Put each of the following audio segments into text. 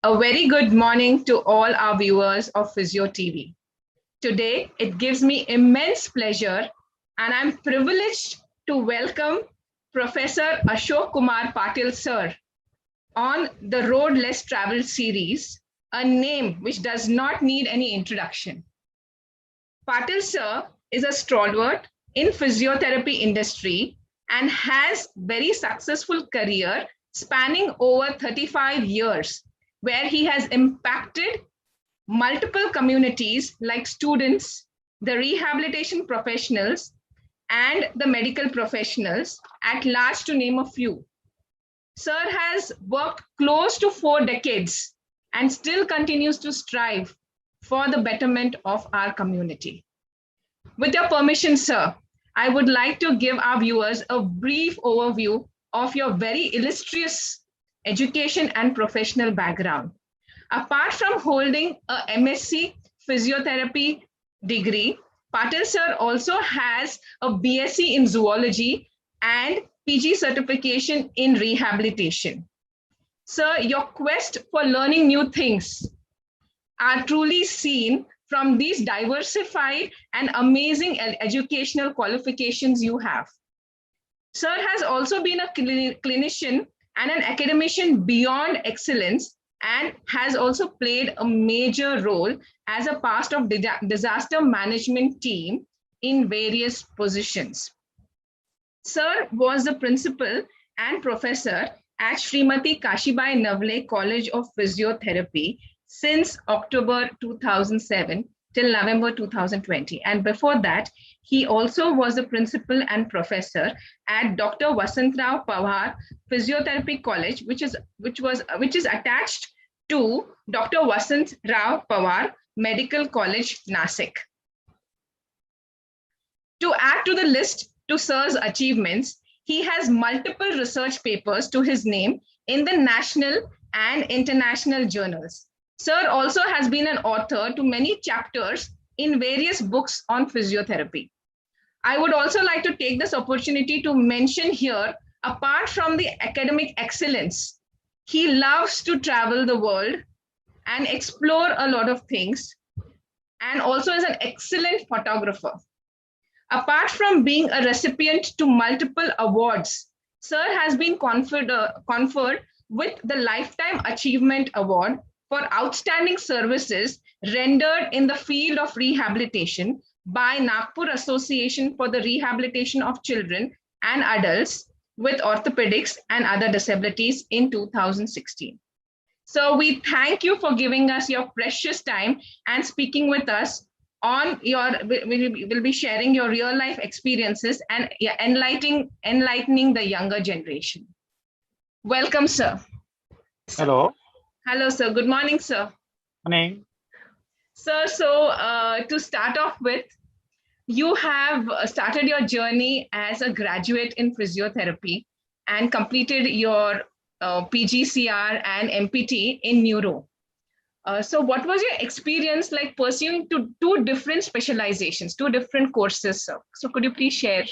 A very good morning to all our viewers of Physio TV. Today, it gives me immense pleasure and I'm privileged to welcome Professor Ashok Kumar Patil sir on the Road Less Traveled series, a name which does not need any introduction. Patil sir is a stalwart in physiotherapy industry and has very successful career spanning over 35 years where he has impacted multiple communities like students, the rehabilitation professionals, and the medical professionals at large, to name a few. Sir has worked close to 4 decades and still continues to strive for the betterment of our community. With your permission, sir, I would like to give our viewers a brief overview of your very illustrious education and professional background. Apart from holding a MSc Physiotherapy degree, Patil sir also has a BSc in Zoology and PG certification in Rehabilitation. Sir, your quest for learning new things are truly seen from these diversified and amazing educational qualifications you have. Sir has also been a clinician and an academician beyond excellence and has also played a major role as a part of disaster management team in various positions. Sir was the principal and professor at Srimati Kashibai Navle College of Physiotherapy since October 2007 till November 2020. And before that, he also was a principal and professor at Dr. Vasantrao Pawar Physiotherapy College, which is attached to Dr. Vasant Rao Pawar Medical College, Nasik. To add to the list to Sir's achievements, he has multiple research papers to his name in the national and international journals. Sir also has been an author to many chapters in various books on physiotherapy. I would also like to take this opportunity to mention here, apart from the academic excellence, he loves to travel the world and explore a lot of things, and also is an excellent photographer. Apart from being a recipient to multiple awards, Sir has been conferred with the Lifetime Achievement Award for outstanding services rendered in the field of rehabilitation by Nagpur Association for the Rehabilitation of Children and Adults with Orthopedics and Other Disabilities in 2016. So we thank you for giving us your precious time and speaking with us on we'll be sharing your real life experiences and enlightening the younger generation. Welcome, sir. Hello. Hello, sir. Good morning, sir. Morning. Sir, so to start off with, you have started your journey as a graduate in physiotherapy and completed your PGCR and MPT in neuro. So what was your experience like pursuing two different specializations, two different courses, sir? So could you please share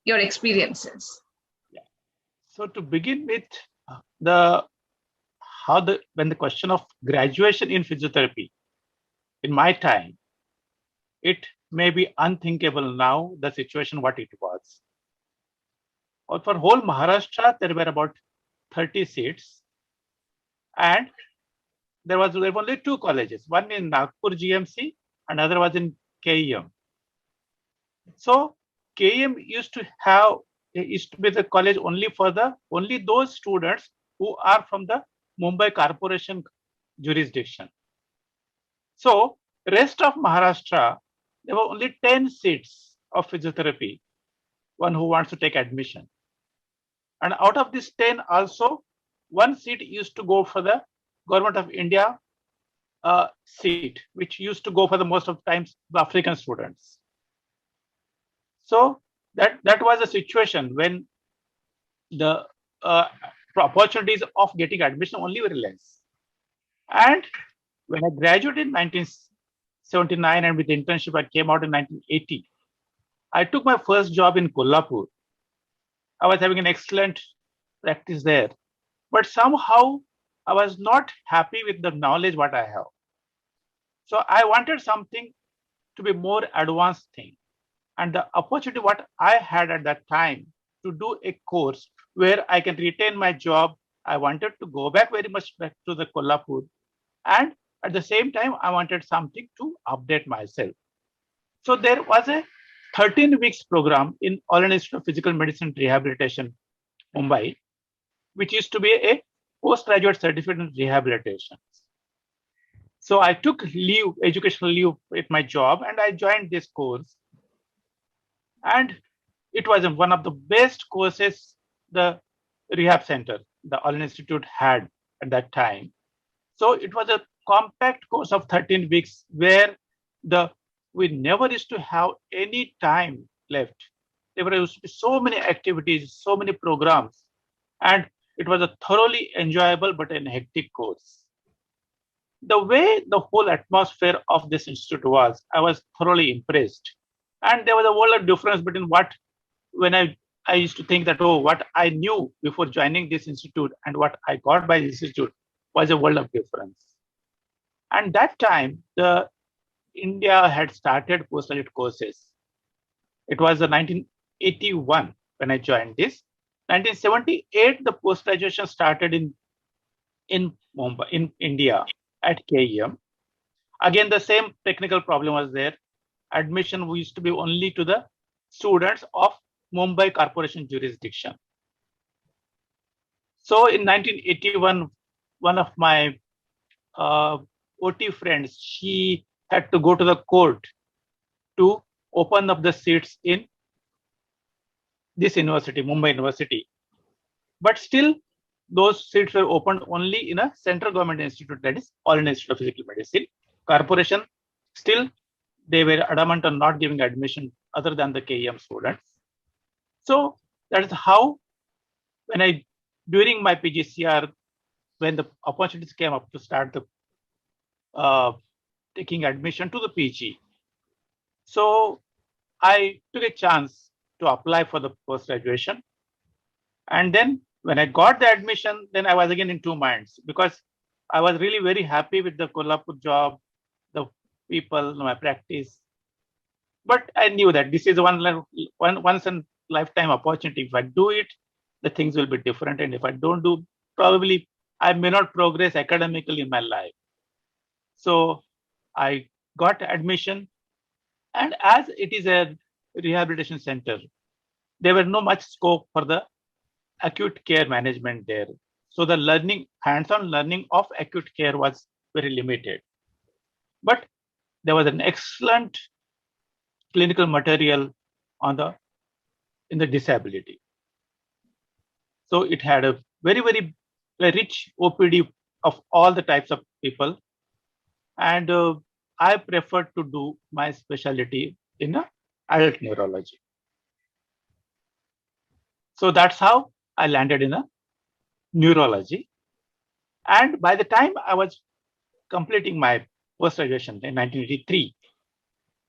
your experiences? Yeah. So to begin with, when the question of graduation in physiotherapy, in my time, it may be unthinkable now, the situation what it was. For whole Maharashtra, there were about 30 seats. And there were only two colleges, one in Nagpur GMC, another was in KEM. So KEM used to be the college only those students who are from the Mumbai Corporation jurisdiction. So rest of Maharashtra, there were only 10 seats of physiotherapy, one who wants to take admission. And out of this 10 also, one seat used to go for the Government of India seat, which used to go for the most of the times the African students. So that was a situation when the opportunities of getting admission only were less. And when I graduated in 1979 and with internship I came out in 1980, I took my first job in Kolhapur. I was having an excellent practice there. But somehow I was not happy with the knowledge what I have. So I wanted something to be more advanced thing. And the opportunity what I had at that time to do a course where I can retain my job. I wanted to go back very much back to the Kolhapur. And at the same time, I wanted something to update myself. So there was a 13 weeks program in All India Institute of Physical Medicine Rehabilitation, Mumbai, which used to be a postgraduate certificate in rehabilitation. So I took leave, educational leave at my job, and I joined this course. And it was one of the best courses the rehab center, the All India Institute had at that time. So it was a compact course of 13 weeks where the we never used to have any time left. There were used to be so many activities, so many programs, and it was a thoroughly enjoyable but an hectic course. The way the whole atmosphere of this institute was, I was thoroughly impressed. And there was a world of difference between what when I used to think that, oh, what I knew before joining this institute and what I got by this institute was a world of difference. And that time, the India had started postgraduate courses. It was the 1981 when I joined this. 1978, the post graduation started in Mumbai, in India at KEM. Again, the same technical problem was there. Admission used to be only to the students of Mumbai Corporation jurisdiction. So in 1981, one of my OT friends, she had to go to the court to open up the seats in this university, Mumbai University. But still, those seats were opened only in a central government institute, that is All India Institute of Physical Medicine. Corporation, still, they were adamant on not giving admission other than the KEM students. So that is how, during my PGCR, when the opportunities came up to start the taking admission to the PG, so I took a chance to apply for the post graduation. And then when I got the admission, then I was again in two minds because I was really very happy with the Kolhapur job, the people, my practice. But I knew that this is once in lifetime opportunity. If I do it, the things will be different. And if I don't do, probably I may not progress academically in my life. So I got admission. And as it is a rehabilitation center, there were no much scope for the acute care management there. So the learning, hands-on learning of acute care was very limited. But there was an excellent clinical material in the disability. So it had a very rich OPD of all the types of people. And I preferred to do my specialty in adult neurology. So that's how I landed in a neurology. And by the time I was completing my post-graduation in 1983,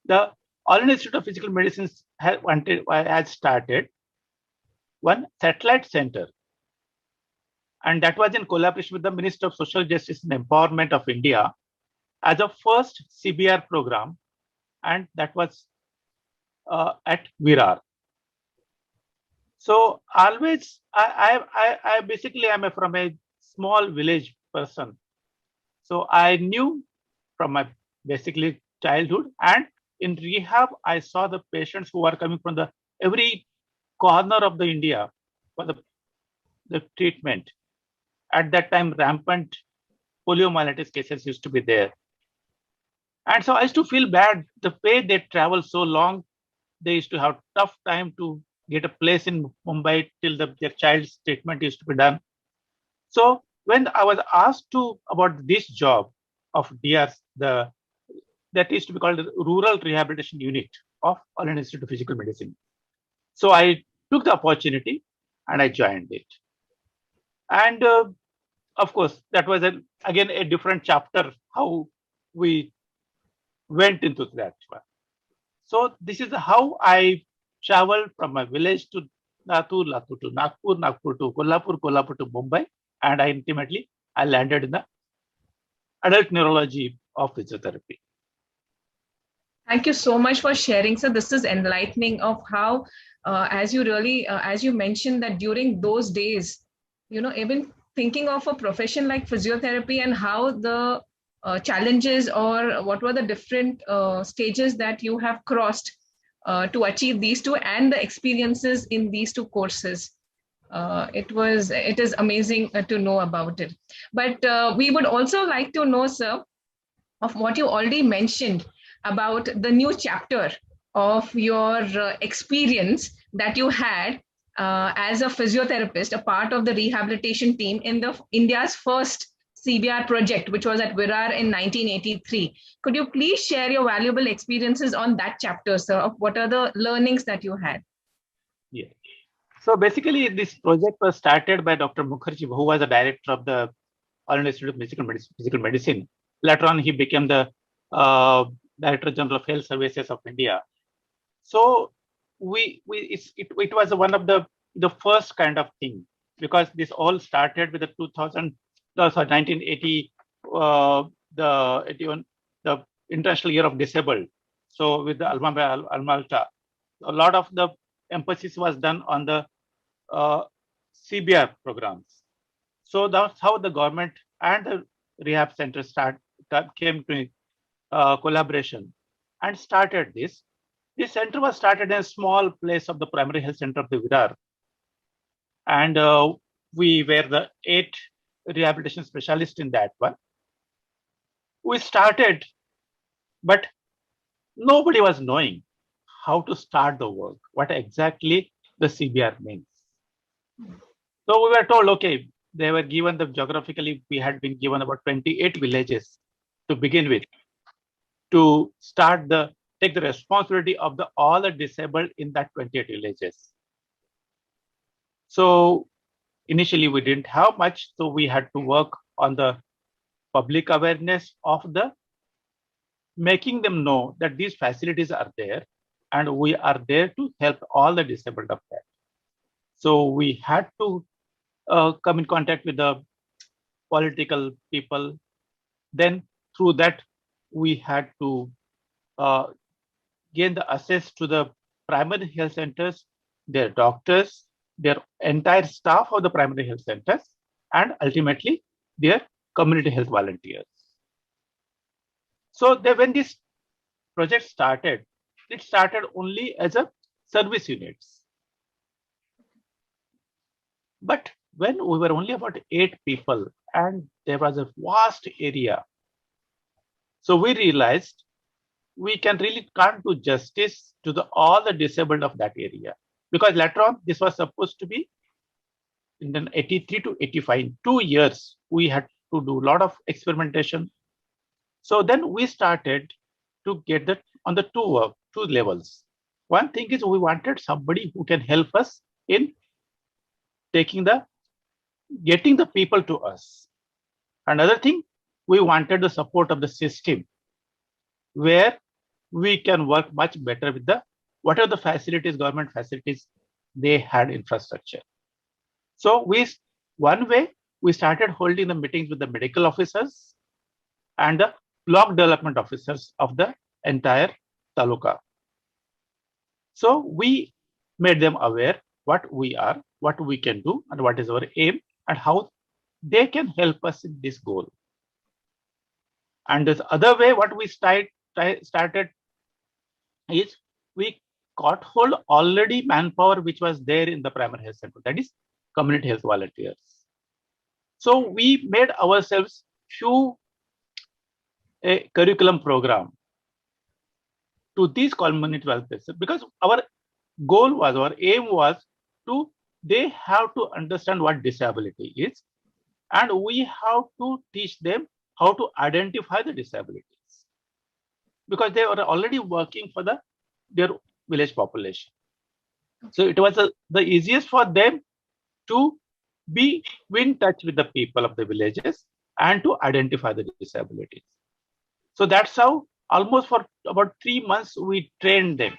the All India Institute of Physical Medicine had started one satellite center. And that was in collaboration with the Minister of Social Justice and Empowerment of India as a first CBR program. And that was at Virar. So always, I basically am from a small village person. So I knew from my basically childhood, and in rehab, I saw the patients who are coming from every corner of the India for the treatment. At that time, rampant poliomyelitis cases used to be there. And so I used to feel bad. The way they travel so long, they used to have tough time to get a place in Mumbai till their child's treatment used to be done. So when I was asked about this job of DRs, that used to be called the Rural Rehabilitation Unit of All India Institute of Physical Medicine. So I took the opportunity and I joined it. And of course, that was again a different chapter, how we went into that. So this is how I traveled from my village to Latur, Latur to Nagpur, Nagpur to Kolhapur, Kolhapur to Mumbai, and I ultimately I landed in the adult neurology of physiotherapy. Thank you so much for sharing, sir. This is enlightening of how, as you mentioned that during those days, even thinking of a profession like physiotherapy and how the challenges or what were the different stages that you have crossed to achieve these two and the experiences in these two courses. It is amazing to know about it. But we would also like to know, sir, of what you already mentioned about the new chapter of your experience that you had as a physiotherapist, a part of the rehabilitation team in the India's first CBR project, which was at Virar in 1983. Could you please share your valuable experiences on that chapter, sir, of what are the learnings that you had? Yeah. So basically, this project was started by Dr. Mukherjee, who was the director of the All India Institute of Physical Medicine. Later on, he became the Director General of Health Services of India. So it was one of the first kind of thing, because this all started with the 1980 the International Year of Disabled. So with the Alma Ata, a lot of the emphasis was done on the CBR programs. So that's how the government and the rehab center came to collaboration and started this. This center was started in a small place of the primary health center of the Virar. And we were the 8 rehabilitation specialists in that one. We started, but nobody was knowing how to start the work, what exactly the CBR means. So we were told, okay, they were given geographically, we had been given about 28 villages to begin with, to take the responsibility of all the disabled in that 28 villages. So initially we didn't have much, so we had to work on the public awareness of making them know that these facilities are there and we are there to help all the disabled of that. So we had to come in contact with the political people. Then through that, we had to gain the access to the primary health centers, their doctors, their entire staff of the primary health centers, and ultimately their community health volunteers. So when this project started, it started only as a service units. But when we were only about 8 people and there was a vast area, so we realized we can't do justice to all the disabled of that area, because later on this was supposed to be in 83 to 85, in 2 years we had to do a lot of experimentation. So then we started to get that on the two levels. One thing is we wanted somebody who can help us in getting the people to us. Another thing, we wanted the support of the system, where we can work much better with whatever the facilities, government facilities, they had infrastructure. So one way we started holding the meetings with the medical officers and the block development officers of the entire taluka. So we made them aware what we are, what we can do, and what is our aim, and how they can help us in this goal. And this other way, what we started is we got hold already manpower which was there in the primary health center, that is community health volunteers. So we made ourselves a curriculum program to these community volunteers, because our aim was they have to understand what disability is, and we have to teach them how to identify the disabilities, because they were already working for their village population. So it was the easiest for them to be in touch with the people of the villages and to identify the disabilities. So that's how almost for about 3 months we trained them.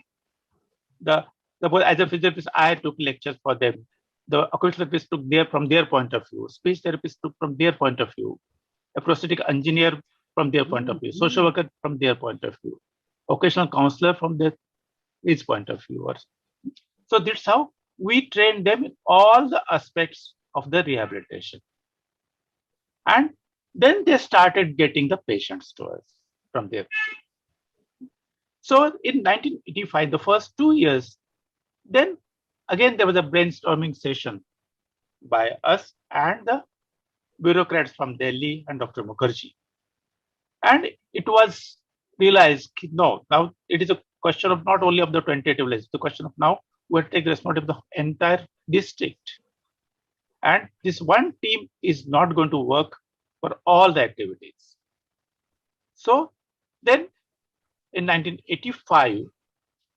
As a physiotherapist, I took lectures for them. The occupational therapists took from their point of view, speech therapists took from their point of view, a prosthetic engineer from their point of view, social worker from their point of view, occasional counselor from his point of view. So that's how we train them in all the aspects of the rehabilitation. And then they started getting the patients to us from there. So in 1985, the first 2 years, then again there was a brainstorming session by us and the bureaucrats from Delhi and Dr. Mukherjee. And it was realized, no, now it is a question of not only of the tentative list, the question of now we have to take responsibility of the entire district. And this one team is not going to work for all the activities. So then in 1985,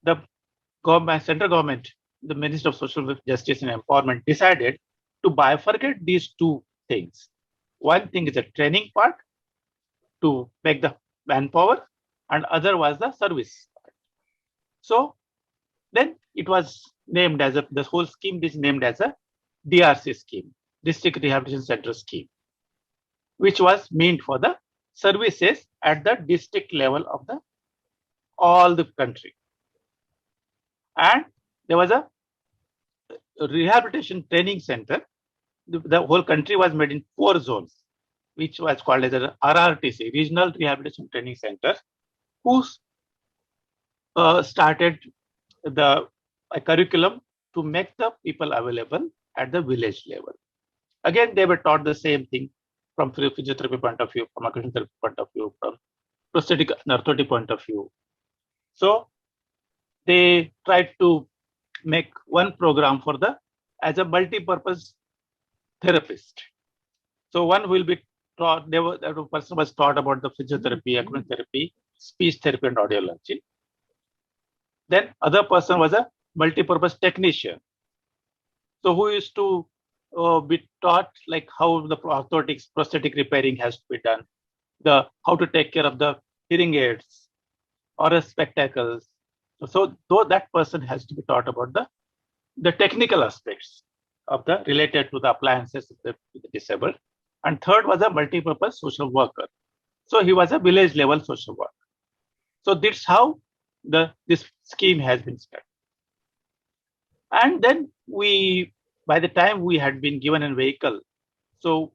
the central government, the Minister of Social Justice and Empowerment decided to bifurcate these two things. One thing is a training part to make the manpower, and other was the service part. So then it was named as the whole scheme is named as a DRC scheme, District Rehabilitation Center scheme, which was meant for the services at the district level of all the country. And there was a rehabilitation training center. The whole country was made in 4 zones, which was called as a RRTC, Regional Rehabilitation Training Center, who started a curriculum to make the people available at the village level. Again, they were taught the same thing from physiotherapy point of view, from occupational therapy point of view, from prosthetic and orthotic point of view. So they tried to make one program for as a multi-purpose therapist. So one will be taught, the person was taught about the physiotherapy, occupational therapy, speech therapy, and audiology. Then other person was a multi-purpose technician. So who used to be taught like how the orthotics, prosthetic repairing has to be done, how to take care of the hearing aids or spectacles. So though that person has to be taught about the technical aspects of related to the appliances of the disabled. And third was a multi-purpose social worker. So he was a village level social worker. So that's how this scheme has been started. And then by the time we had been given a vehicle, so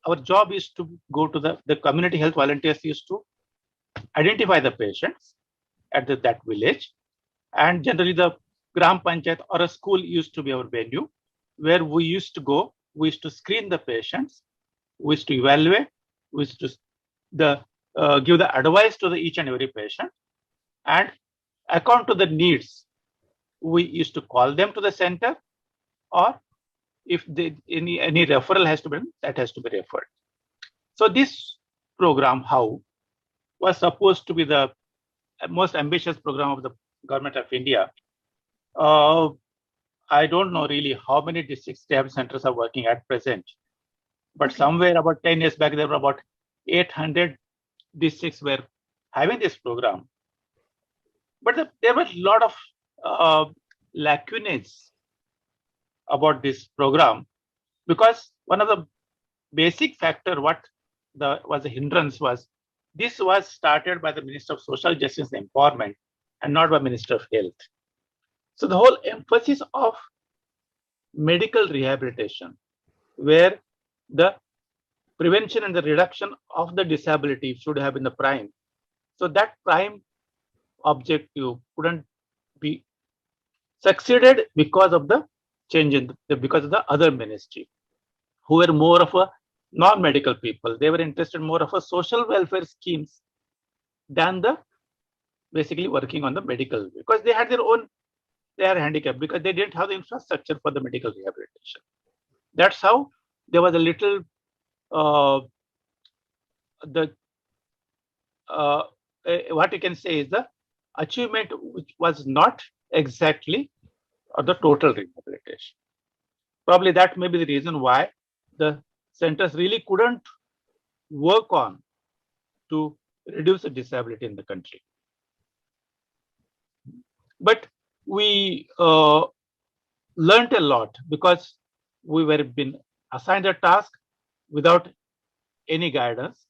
our job is to go to the community health volunteers used to identify the patients at that village. And generally the Gram Panchayat or a school used to be our venue where we used to go. We used to screen the patients, we used to evaluate, we used to give the advice to each and every patient, and according to the needs, we used to call them to the center, or if any referral has to be done, that has to be referred. So this program, how was supposed to be the most ambitious program of the government of India. I don't know really how many district rehab centers are working at present, but somewhere about 10 years back, there were about 800 districts were having this program. But there were a lot of lacunae about this program, because one of the basic factor was a hindrance was this was started by the Minister of Social Justice and Empowerment and not by Minister of Health. So the whole emphasis of medical rehabilitation, where the prevention and the reduction of the disability should have been the prime. So that prime objective couldn't be succeeded because of the change because of the other ministry, who were more of a non-medical people. They were interested more of a social welfare schemes than basically working on the medical, because they had their handicap, because they didn't have the infrastructure for the medical rehabilitation. That's how there was a little what you can say is the achievement which was not exactly the total rehabilitation. Probably that may be the reason why the centers really couldn't work on to reduce the disability in the country. But we learned a lot, because we were been assigned a task without any guidance,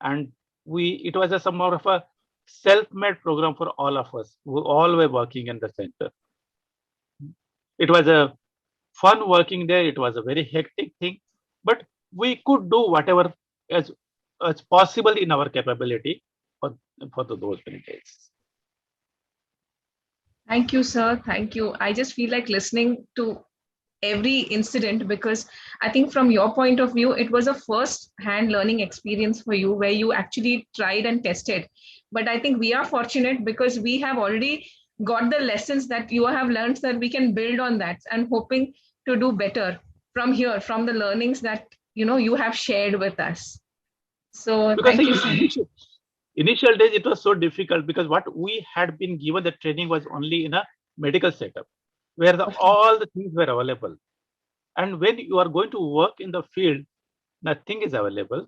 and it was a some more of a self-made program for all of us who all were working in the center. It was a fun working there. It was a very hectic thing, but we could do whatever as, as possible in our capability for those many days. Thank you, sir. Thank you. I just feel like listening to every incident because I think from your point of view, it was a first hand learning experience for you where you actually tried and tested. But I think we are fortunate because we have already got the lessons that you have learned that we can build on that and hoping to do better from here, from the learnings that you have shared with us. So Because thank you so much. initial days it was so difficult because what we had been given the training was only in a medical setup where Okay. all the things were available. And when you are going to work in the field, nothing is available.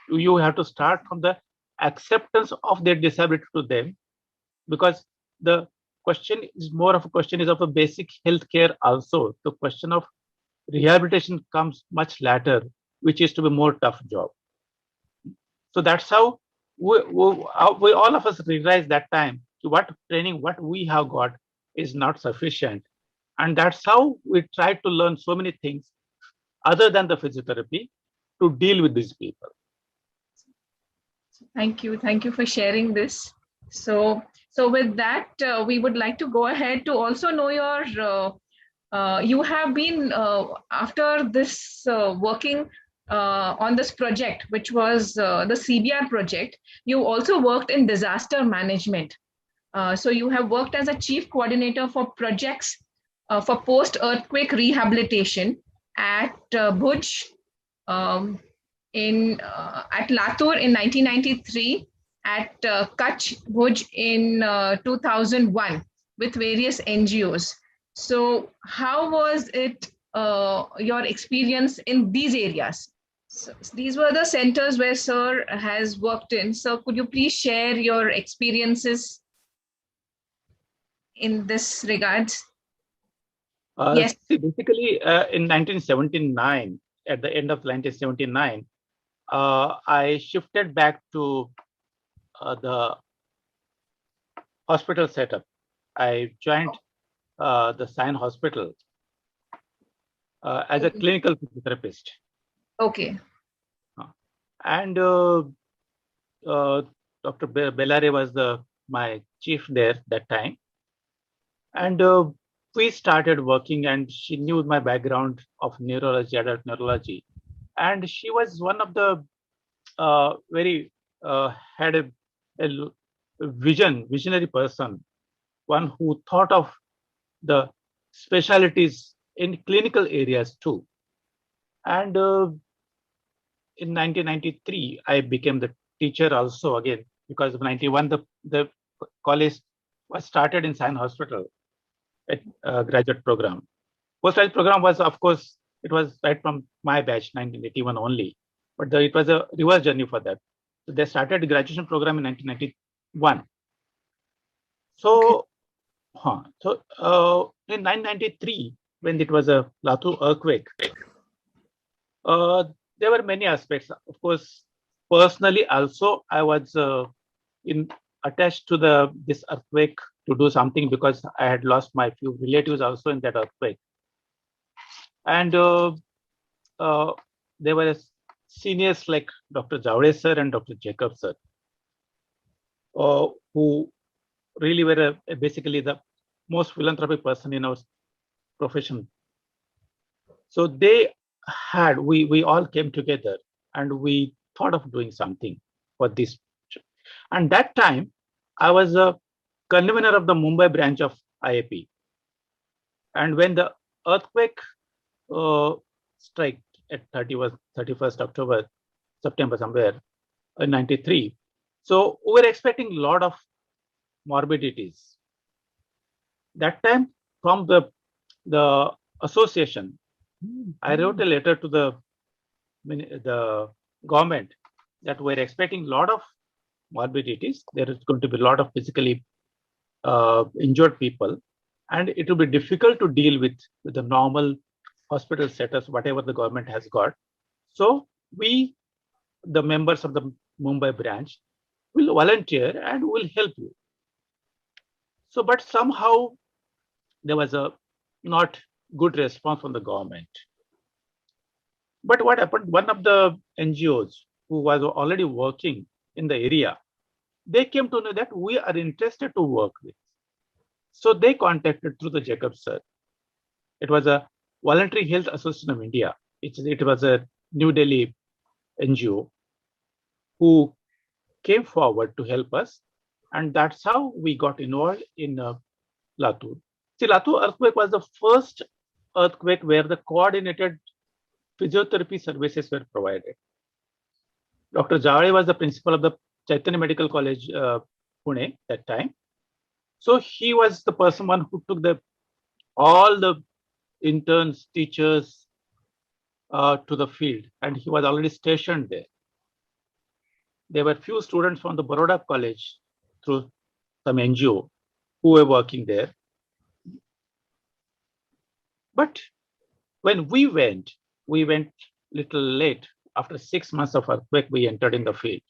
You have to start from the acceptance of their disability to them, because the question is more of a question is of a basic health care also. The question of rehabilitation comes much later, which is to be more tough job. So that's how we all of us realized that time what training what we have got is not sufficient, and that's how we tried to learn so many things other than the physiotherapy to deal with these people. Thank you. Thank you for sharing this. So with that, we would like to go ahead to also know you have been, after this working on this project, which was the CBR project, you also worked in disaster management. So you have worked as a chief coordinator for projects for post-earthquake rehabilitation at Bhuj, um, at Latur in 1993, at Kutch Bhuj in 2001 with various NGOs. So how was it, your experience in these areas? So these were the centers where Sir has worked in. So could you please share your experiences in this regards? Yes. See, basically, in 1979, at the end of 1979, I shifted back to the hospital setup. I joined the Sion Hospital as a Okay. clinical physiotherapist. Okay. And Dr. Bellare was my chief there that time. And we started working, and she knew my background of neurology, adult neurology. And she was one of the very had a visionary person, one who thought of the specialties in clinical areas too. And in 1993, I became the teacher also again, because of 91, the college was started in Sion Hospital, a graduate program. Postgraduate program was, of course, it was right from my batch, 1981 only, but it was a reverse journey for that. So they started the graduation program in 1991. So, in 1993, when it was a Latur earthquake, there were many aspects. Of course, personally also, I was in attached to this earthquake to do something because I had lost my few relatives also in that earthquake. And there were seniors like Dr. Javade sir and Dr. Jacob sir, who really were basically the most philanthropic person in our profession. So we all came together and we thought of doing something for this. And that time, I was a convener of the Mumbai branch of IAP. And when the earthquake struck at 31st October, September somewhere in 93, so we were expecting a lot of morbidities. That time, from the association, I wrote a letter to the government that we're expecting a lot of morbidities. There is going to be a lot of physically injured people, and it will be difficult to deal with the normal hospital setups, whatever the government has got. So we, the members of the Mumbai branch, will volunteer and will help you. So, but somehow there was a not good response from the government. But what happened? One of the NGOs who was already working in the area, they came to know that we are interested to work with. So they contacted through the Jacob sir. It was a Voluntary Health Association of India. It was a New Delhi NGO who came forward to help us. And that's how we got involved in Latur. See, Latur earthquake was the first earthquake where the coordinated physiotherapy services were provided. Dr. Javade was the principal of the Chaitanya Medical College, Pune, that time. So he was the one who took all the interns, teachers to the field, and he was already stationed there. There were few students from the Baroda College through some NGO who were working there. But when we went little late. After 6 months of earthquake, we entered in the field.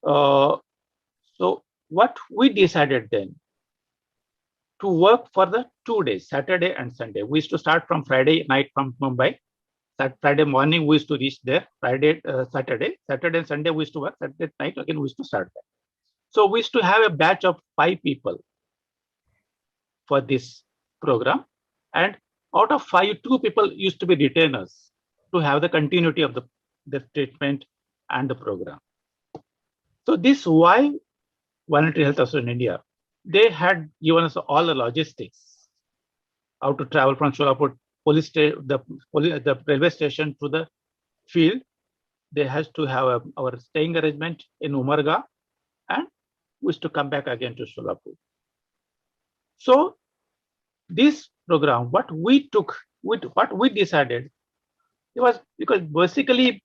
So what we decided then, to work for the 2 days, Saturday and Sunday. We used to start from Friday night from Mumbai. Friday morning we used to reach there. Saturday and Sunday we used to work. Saturday night again we used to start there. So we used to have a batch of 5 people for this program, and out of 5, 2 people used to be retainers to have the continuity of the treatment and the program. So this why Voluntary Health Association in India, they had given us all the logistics, how to travel from Solapur the railway station to the field. They had to have our staying arrangement in Umarga, and we used to come back again to Solapur. So this program, what we decided, it was because basically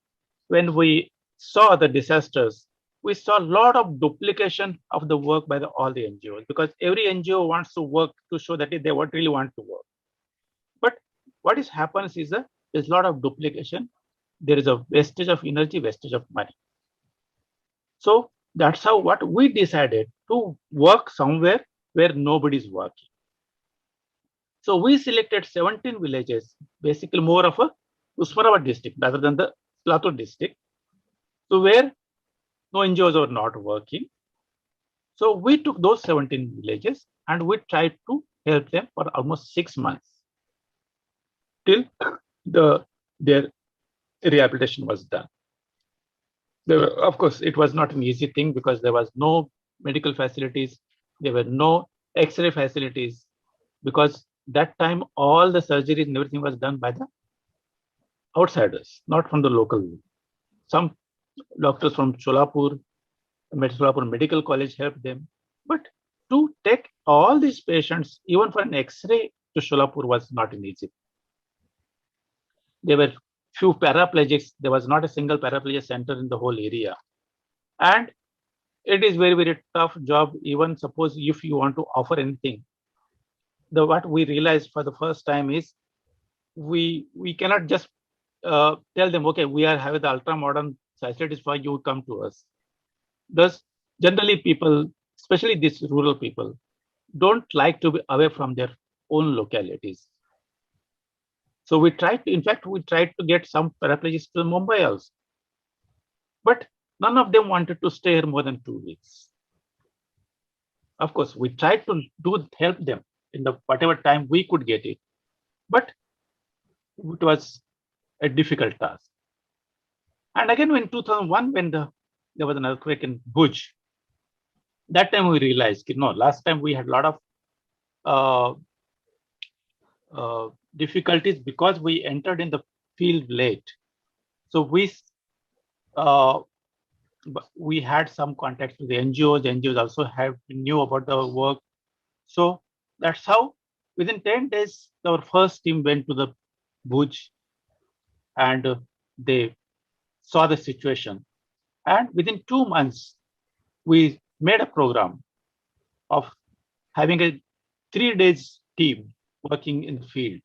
when we saw the disasters, we saw a lot of duplication of the work by all the NGOs, because every NGO wants to work to show that they really want to work. But what happens is there's a lot of duplication. There is a wastage of energy, wastage of money. So that's how what we decided to work somewhere where nobody's working. So we selected 17 villages, basically more of a Usmanabad district rather than the Latur district. So where no NGOs were not working. So we took those 17 villages and we tried to help them for almost 6 months till their rehabilitation was done. Of course, it was not an easy thing because there was no medical facilities. There were no X-ray facilities, because that time all the surgeries and everything was done by the outsiders, not from the local. Some doctors from Solapur Medical College helped them. But to take all these patients, even for an X-ray to Solapur, was not an easy. There were few paraplegics. There was not a single paraplegia center in the whole area. And it is very, very tough job. Even suppose if you want to offer anything, what we realized for the first time is we cannot just tell them, okay, we are having the ultra modern facilities for you, come to us. Thus, generally people, especially these rural people, don't like to be away from their own localities. So we tried to get some paraplegics to Mumbai also. But none of them wanted to stay here more than 2 weeks. Of course, we tried to help them in the whatever time we could get it. But it was a difficult task. And again, in 2001, when there was an earthquake in Bhuj, that time we realized, last time we had a lot of difficulties because we entered in the field late. So we had some contacts with the NGOs. The NGOs also knew about the work. So that's how within 10 days, our first team went to the Bhuj and they saw the situation. And within 2 months, we made a program of having a 3 days team working in the field.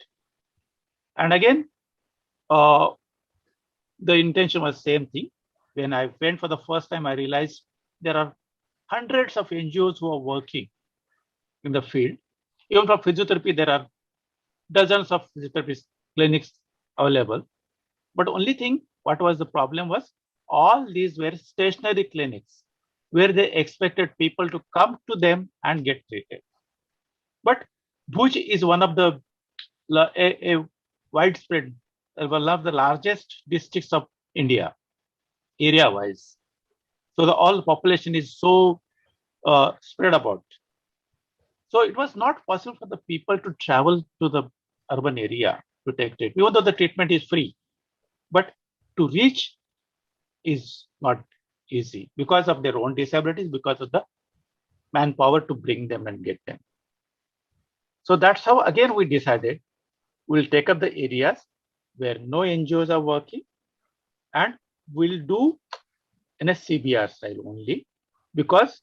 And again, uh, the intention was same thing. When I went for the first time, I realized there are hundreds of NGOs who are working in the field. Even for physiotherapy, there are dozens of physiotherapy clinics available. But only thing, what was the problem was all these were stationary clinics where they expected people to come to them and get treated. But Bhuj is one of the a widespread, one of the largest districts of India, area-wise. So the all population is so spread about. So it was not possible for the people to travel to the urban area to take treatment, even though the treatment is free. But to reach is not easy because of their own disabilities, because of the manpower to bring them and get them. So that's how, again, we decided we'll take up the areas where no NGOs are working and we'll do in a CBR style only because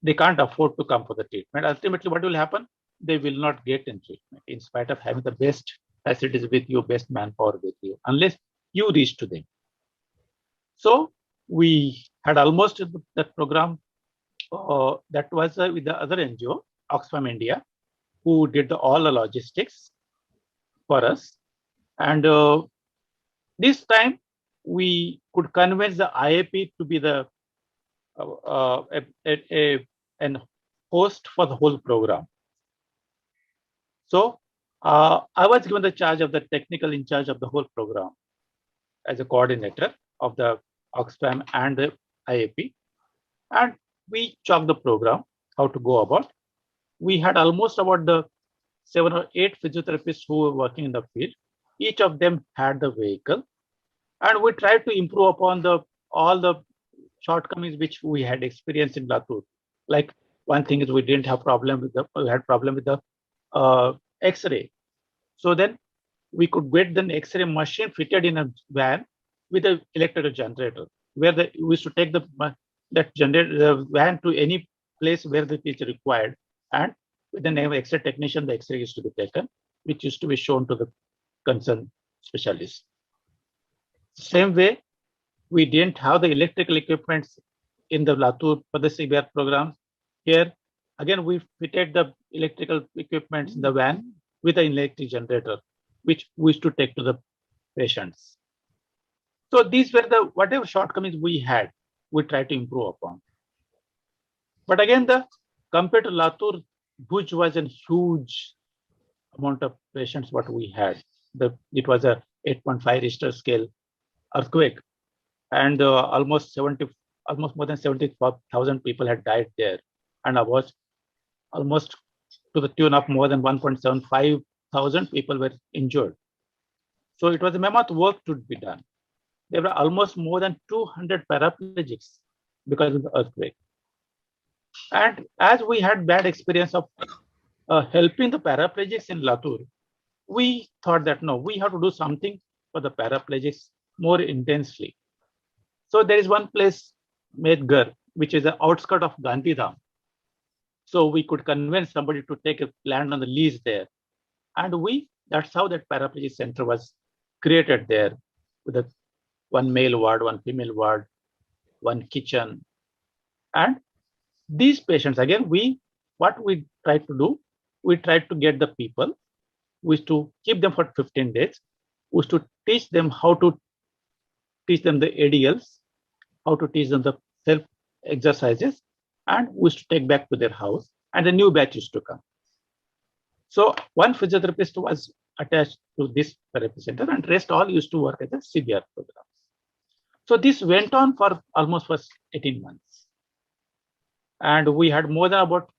they can't afford to come for the treatment. Ultimately, what will happen? They will not get in treatment in spite of having the best facilities with you, best manpower with you, unless you reach to them. So we had almost that program that was with the other NGO, Oxfam India, who did all the logistics for us. And this time we could convince the IAP to be the an host for the whole program. So I was given the charge of the technical in charge of the whole program as a coordinator of the Oxfam and the IAP. And we chalked the program, how to go about. We had almost about the 7 or 8 physiotherapists who were working in the field. Each of them had the vehicle. And we tried to improve upon all the shortcomings which we had experienced in Latur. Like one thing is we didn't have problem with we had problem with the X-ray. So then we could get the X-ray machine fitted in a van with an electrical generator, where we used to take that generator the van to any place where the is required, and with the name of X-ray technician, the X-ray used to be taken, which used to be shown to the concerned specialist. Same way, we didn't have the electrical equipments in the Latur for the CBR program. Here, again, we fitted the electrical equipments in the van with an electric generator, which we used to take to the patients. So these were the whatever shortcomings we had, we tried to improve upon. But again, compared to Latur, Bhuj was a huge amount of patients what we had. It was a 8.5 Richter scale earthquake, and almost more than 70,000 people had died there, and almost to the tune of more than 1.75 thousand people were injured. So it was a mammoth work to be done. There were almost more than 200 paraplegics because of the earthquake. And as we had bad experience of helping the paraplegics in Latur, we thought that no, we have to do something for the paraplegics more intensely. So there is one place, Medgar, which is the outskirt of Gandhidham. So we could convince somebody to take a land on the lease there. And that's how that paraplegic center was created there, with one male ward, one female ward, one kitchen. And these patients, again, what we tried to do, we tried to get the people, we used to keep them for 15 days, we used to teach them how to teach them the ADLs, how to teach them the self exercises, and we used to take back to their house, and a new batch used to come. So one physiotherapist was attached to this therapy center, and rest all used to work as a CBR program. So this went on for almost 18 months. And we had more than about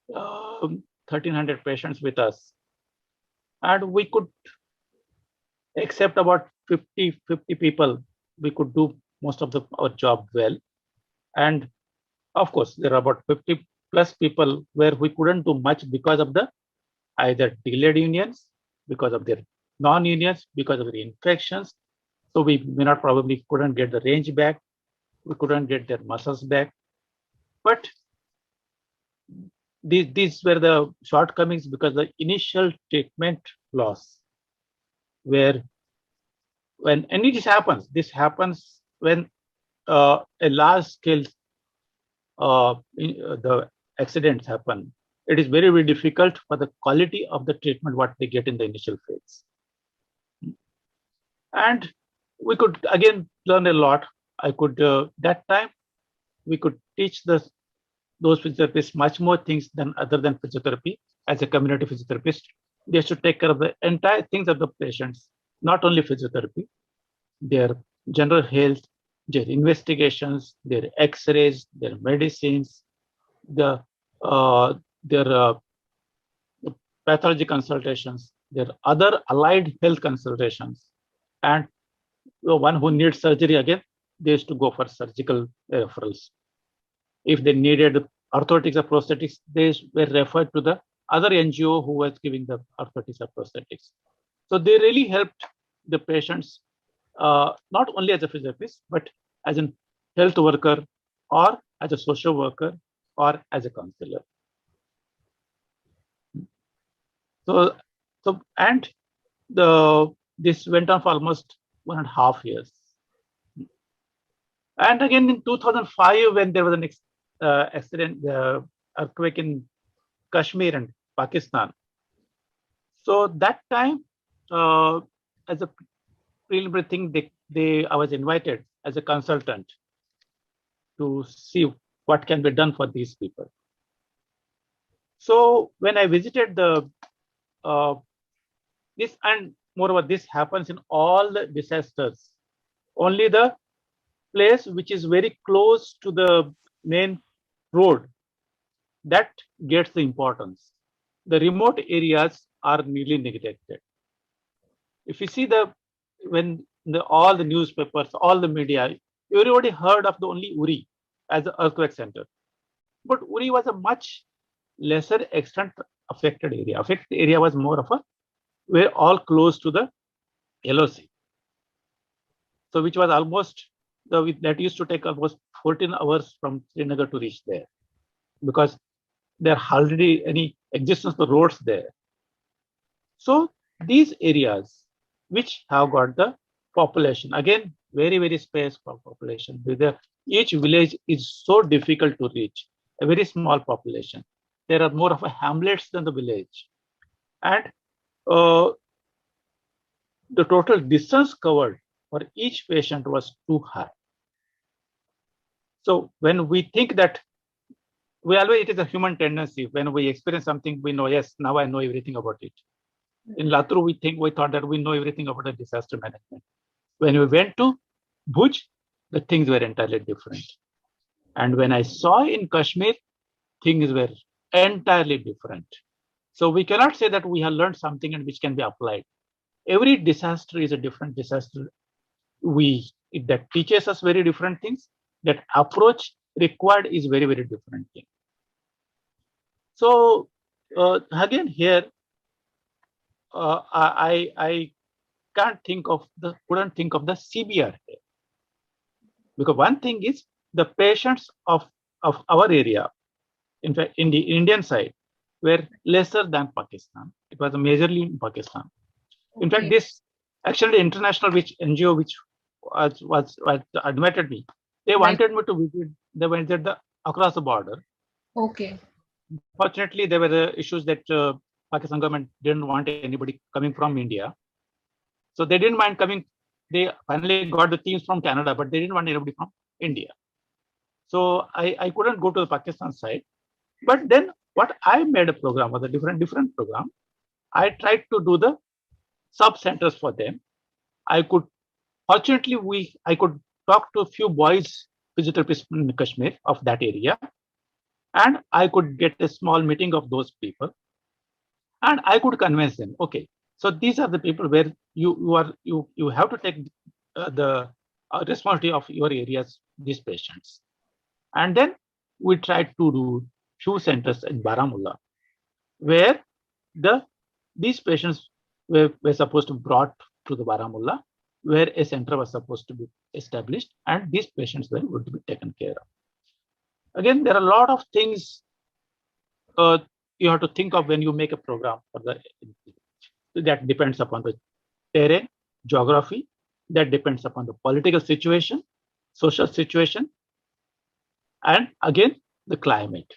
1,300 patients with us. And we could accept about 50 people. We could do most of our job well. And of course, there are about 50 plus people where we couldn't do much because of the either delayed unions, because of their non-unions, because of the infections. So we probably couldn't get the range back. We couldn't get their muscles back. But these were the shortcomings because the initial treatment loss, where and this happens when a large scale the accidents happen. It is very, very difficult for the quality of the treatment what they get in the initial phase. And we could again learn a lot. I could that time we could teach those physiotherapists much more things than other than physiotherapy. As a community physiotherapist, they should take care of the entire things of the patients, not only physiotherapy, their general health, their investigations, their X-rays, their medicines, their pathology consultations, their other allied health consultations, and the one who needs surgery again, they used to go for surgical referrals. If they needed orthotics or prosthetics, they were referred to the other NGO who was giving the orthotics or prosthetics. So they really helped the patients, not only as a physiotherapist, but as a health worker or as a social worker or as a counselor. So and this went on for almost 1.5 years. And again in 2005, when there was an accident, earthquake in Kashmir and Pakistan. So that time, as a preliminary thing, I was invited as a consultant to see what can be done for these people. So when I visited this, and moreover, this happens in all the disasters. Only the place which is very close to the main road, that gets the importance. The remote areas are nearly neglected. If you see all the newspapers, all the media, everybody heard of the only Uri as an earthquake center. But Uri was a much lesser extent affected area. Affected area was more of we're all close to the LOC. So which was almost, that used to take almost 14 hours from Srinagar to reach there, because there are hardly any existence of roads there. So these areas which have got the population, again, very, very sparse population. Each village is so difficult to reach, a very small population. There are more of a hamlets than the village. And the total distance covered for each patient was too high. So when we think that, it is a human tendency. When we experience something, we know, yes, now I know everything about it. In Latur, we thought that we know everything about the disaster management. When we went to Bhuj, the things were entirely different. And when I saw in Kashmir, things were entirely different. So we cannot say that we have learned something and which can be applied. Every disaster is a different disaster. That teaches us very different things. That approach required is very, very different thing. So again here, I couldn't think of the CBR here. Because one thing is the patients of our area, in fact, in the Indian side, were lesser than Pakistan. It was majorly in Pakistan. In fact, this actually international NGO which was admitted me, they wanted me to visit. They went across the border. Okay. Fortunately, there were issues that Pakistan government didn't want anybody coming from India, so they didn't mind coming. They finally got the teams from Canada, but they didn't want anybody from India. So I couldn't go to the Pakistan side. But then what I made a program was a different program. I tried to do the sub centers for them. I could talk to a few boys physiotherapists in Kashmir of that area, and I could get a small meeting of those people, and I could convince them. Okay, so these are the people where you have to take the responsibility of your areas, these patients, and then we tried to do few centers in Baramulla, where these patients were supposed to be brought to the Baramulla, where a center was supposed to be established, and these patients were going to be taken care of. Again, there are a lot of things you have to think of when you make a program for the, that depends upon the terrain, geography, that depends upon the political situation, social situation, and again the climate.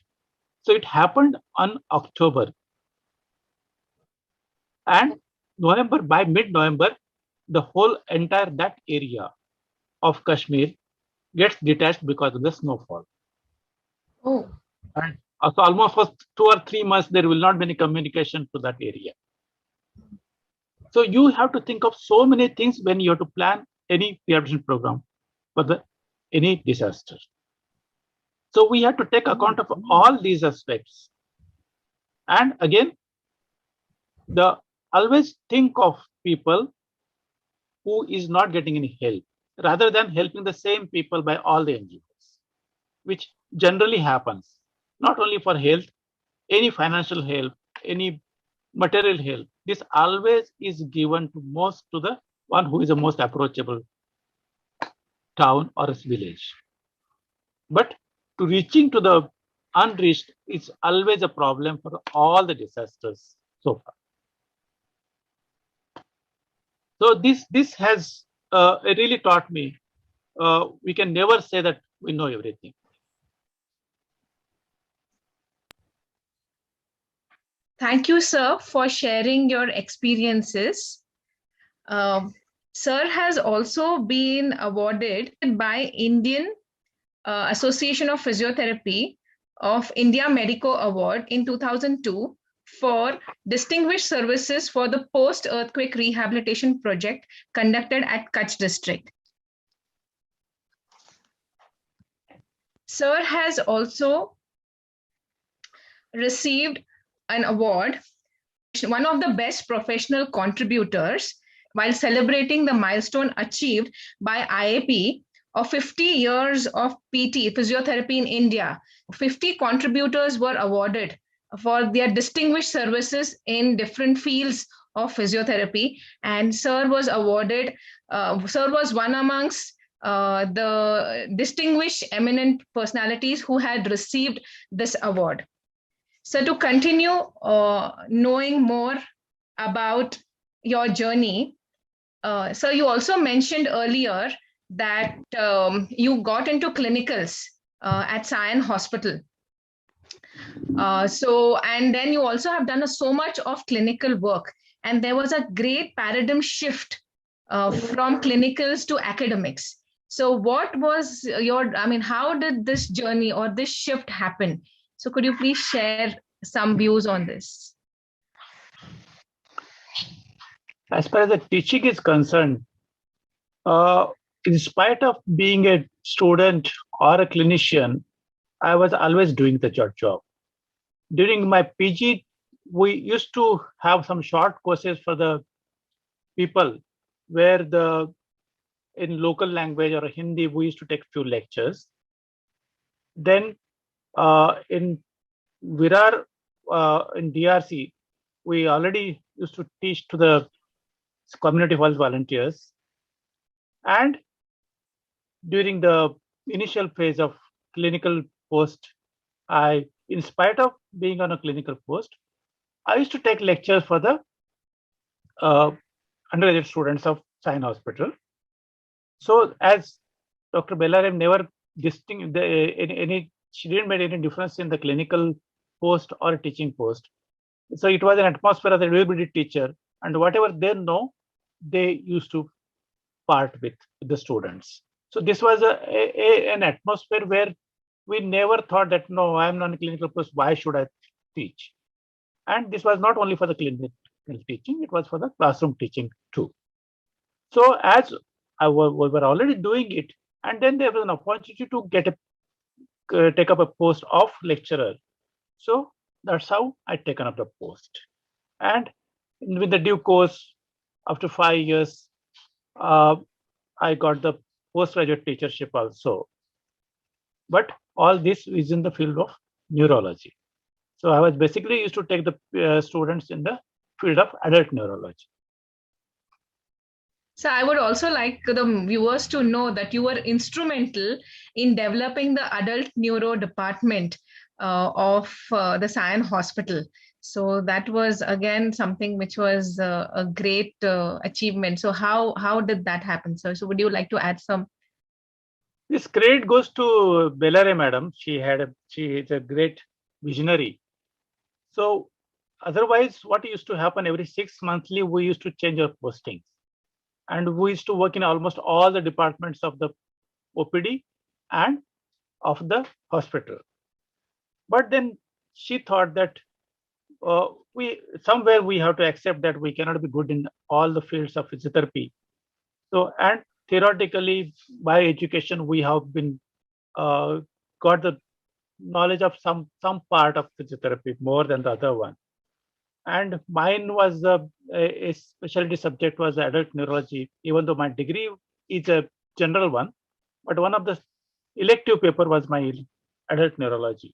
So it happened on October, and November, by mid-November, the whole entire that area of Kashmir gets detached because of the snowfall. Oh. And so almost for 2 or 3 months, there will not be any communication to that area. So you have to think of so many things when you have to plan any rehabilitation program for the any disaster. So we have to take account of all these aspects. And again, always think of people who is not getting any help, rather than helping the same people by all the NGOs, which generally happens, not only for health, any financial help, any material help. This always is given to the one who is the most approachable town or village. But to reaching to the unreached is always a problem for all the disasters so far. So this has really taught me we can never say that we know everything. Thank you, sir, for sharing your experiences. Sir has also been awarded by Indian Association of Physiotherapy of India Medico Award in 2002 for distinguished services for the post-earthquake rehabilitation project conducted at Kutch district. Sir has also received an award, one of the best professional contributors, while celebrating the milestone achieved by IAP of 50 years of PT, physiotherapy in India. 50 contributors were awarded for their distinguished services in different fields of physiotherapy. And Sir was awarded, Sir was one amongst the distinguished eminent personalities who had received this award. So to continue knowing more about your journey, so you also mentioned earlier that you got into clinicals at Sion Hospital. And then you also have done so much of clinical work, and there was a great paradigm shift from clinicals to academics. So what was how did this journey or this shift happen? So could you please share some views on this? As far as the teaching is concerned, in spite of being a student or a clinician, I was always doing the job. During my PG, we used to have some short courses for the people where in local language or Hindi, we used to take few lectures. Then in Virar, in DRC, we already used to teach to the community health volunteers. And during the initial phase of clinical post, in spite of being on a clinical post, I used to take lectures for the undergraduate students of Sion Hospital. So as Dr. Bellaram never she didn't make any difference in the clinical post or teaching post. So it was an atmosphere of the availability teacher, and whatever they know, they used to part with the students. So this was an atmosphere where we never thought that, no, I'm not a clinical post, why should I teach? And this was not only for the clinical teaching, it was for the classroom teaching too. So as we were already doing it, and then there was an opportunity to take up a post of lecturer. So that's how I taken up the post. And with the due course, after 5 years, I got the postgraduate teachership also. But all this is in the field of neurology. So I was basically used to take the students in the field of adult neurology. So I would also like the viewers to know that you were instrumental in developing the adult neuro department of the Sion Hospital. So that was again something which was a great achievement. So how did that happen, sir? So would you like to add some? This credit goes to Bellare madam. She is a great visionary. So otherwise, what used to happen every 6 monthly, we used to change our postings, and we used to work in almost all the departments of the OPD and of the hospital. But then she thought that we somewhere we have to accept that we cannot be good in all the fields of physiotherapy. So, and theoretically, by education, we have been got the knowledge of some part of physiotherapy more than the other one. And mine was a specialty subject was adult neurology, even though my degree is a general one, but one of the elective paper was my adult neurology.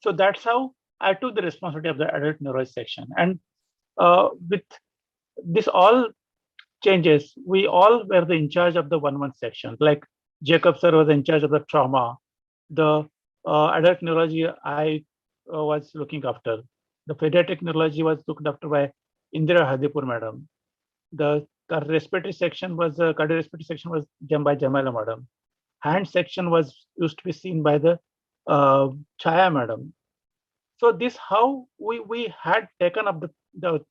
So that's how I took the responsibility of the adult neurology section. And with this all changes, we all were the in charge of the 1-1 section. Like Jacob sir was in charge of the trauma, the adult neurology I was looking after. The pediatric neurology was looked after by Indira Hadipur madam. The respiratory section was cardiorespiratory section was done by Jamila madam. Hand section was used to be seen by the Chaya madam. So this how we had taken up the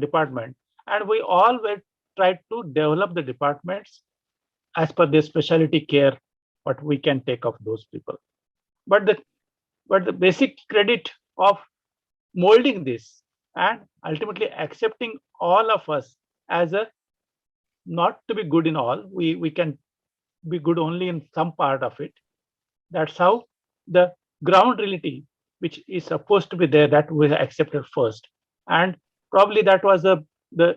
department, and we all were tried to develop the departments as per their specialty care, what we can take of those people. But the basic credit of molding this and ultimately accepting all of us as a not to be good in all, we can be good only in some part of it. That's how the ground reality, which is supposed to be there, that we accepted first. And probably that was the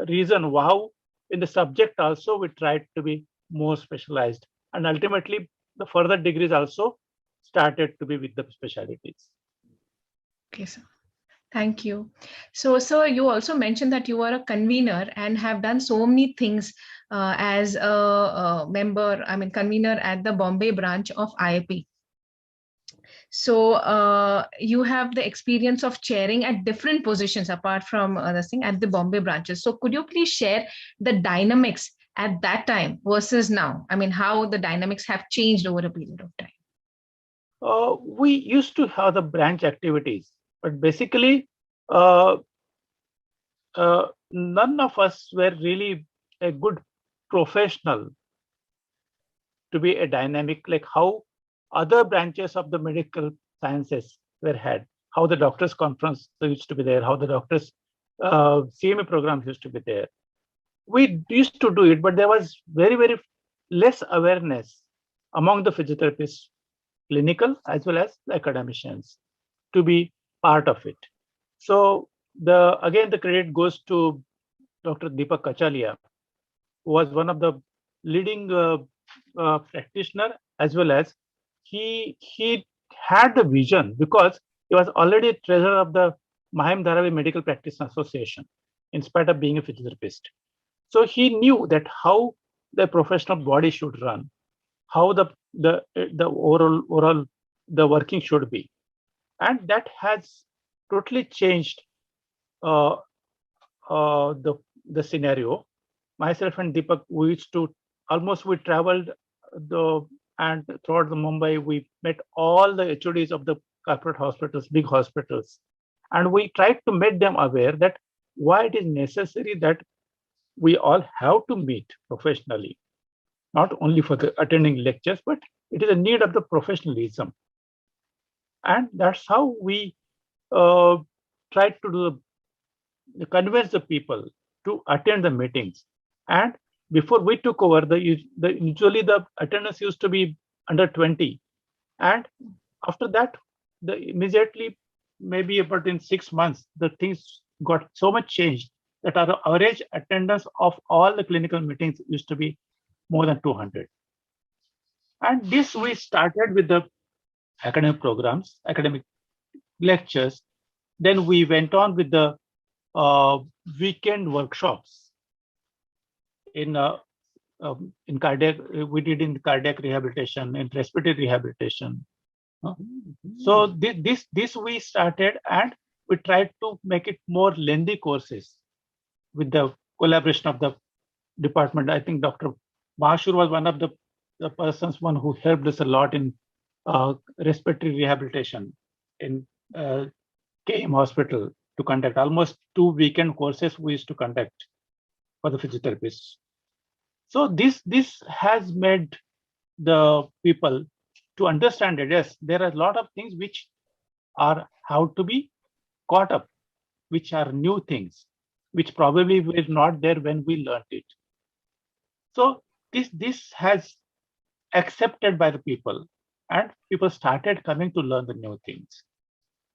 reason why in the subject also we tried to be more specialized. And ultimately, the further degrees also started to be with the specialties. Okay, sir. Thank you. So, sir, you also mentioned that you are a convener and have done so many things as a member, I mean, convener at the Bombay branch of IIP. So, you have the experience of chairing at different positions apart from this thing at the Bombay branches. So, could you please share the dynamics at that time versus now? I mean, how the dynamics have changed over a period of time? We used to have the branch activities, but basically, uh, none of us were really a good professional to be a dynamic, like how other branches of the medical sciences were had, how the doctors conference used to be there, how the doctors CME programs used to be there. We used to do it, but there was very less awareness among the physiotherapists, clinical as well as the academicians, to be part of it. So again the credit goes to Dr. Deepak Kachalia, who was one of the leading practitioner, as well as he had the vision because he was already treasurer of the Mahim Dharavi Medical Practice Association, in spite of being a physiotherapist. So he knew that how the professional body should run, how the overall the working should be, and that has totally changed uh, the scenario. Myself and Deepak, we used to we traveled and throughout the Mumbai, we met all the HODs of the corporate hospitals, big hospitals, and we tried to make them aware that why it is necessary that we all have to meet professionally, not only for the attending lectures, but it is a need of the professionalism. And that's how we tried to convince the people to attend the meetings. And before we took over, usually the attendance used to be under 20. And after that, immediately, maybe about in 6 months, the things got so much changed that our average attendance of all the clinical meetings used to be more than 200. And this we started with the academic programs, academic lectures. Then we went on with the weekend workshops in cardiac. We did in cardiac rehabilitation, in respiratory rehabilitation, So this we started, and we tried to make it more lengthy courses with the collaboration of the department. I think Dr. Mahashur was one of the persons, one who helped us a lot in respiratory rehabilitation in KM Hospital to conduct almost 2 weekend courses we used to conduct for the physiotherapists. So this has made the people to understand that yes, there are a lot of things which are how to be caught up, which are new things, which probably were not there when we learned it. So this has accepted by the people, and people started coming to learn the new things.